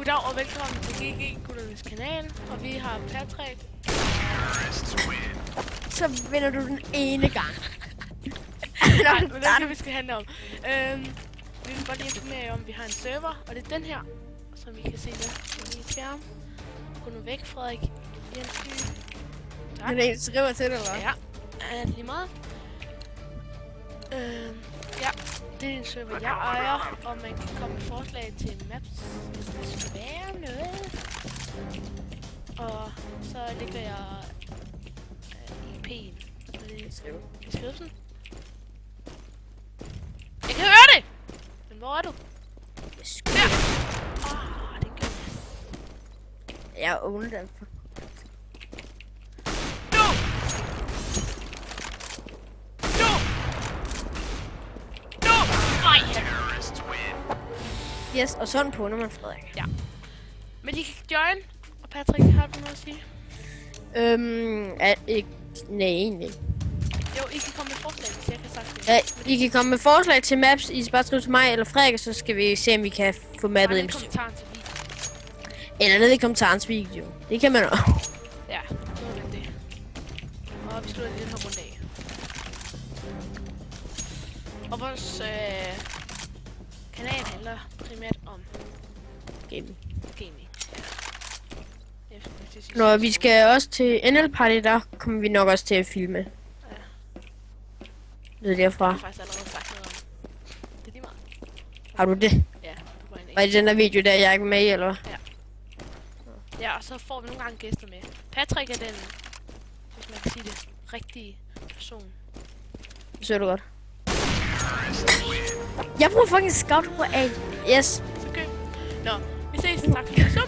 Goddag og velkommen til GG Gutternes kanal, og vi har Patrick. Så vinder du den ene gang. Nej, men det er det, vi skal handle om. Vi vil godt lige informere jer om, at vi har en server, og det er den her, som I kan se der på min skærm. Gå nu væk, Frederik. Jensby. Tak. Han er en, skriver til dig, eller? Ja, lige meget. Ja, det er en server, jeg ejer, og man kan komme med forslag til maps, hvis der skal være noget. Og så lægger jeg IP'en i skrivelsen. Jeg kan høre det! Men hvor er du? Der! Det er godt. Jeg er ondt den. Yes, og sådan på, når man Frederik. Ja. Men de kan join, og Patrick, har du noget at sige? Nej, egentlig ikke. Jo, I kan komme med forslag, hvis jeg kan sagt det. Ja, I kan komme med forslag til maps, I skal bare skrive til mig eller Frederik, så skal vi se, om vi kan få mappet ind. Eller ned i kommentaren til video. Det kan man også. Ja, det er det. Og vi slutter den her runde af. Og vores kanal handler primært om Gaming. gaming. Ja. Når vi skal også til NL Party, der kommer vi nok også til at filme. Ja. Det er derfra. Jeg har faktisk allerede sagt noget om. Det er lige meget. Har du det? Ja, du var en Var det den der video, der jeg er ikke med i, eller hvad? Ja. Ja, og så får vi nogle gange gæster med. Patrick er den, hvis man kan sige det, rigtige person. Det ser du godt. Jeg bruger fucking scout på A. Yes. Okay. Nå, vi ses. Tak for det. Så!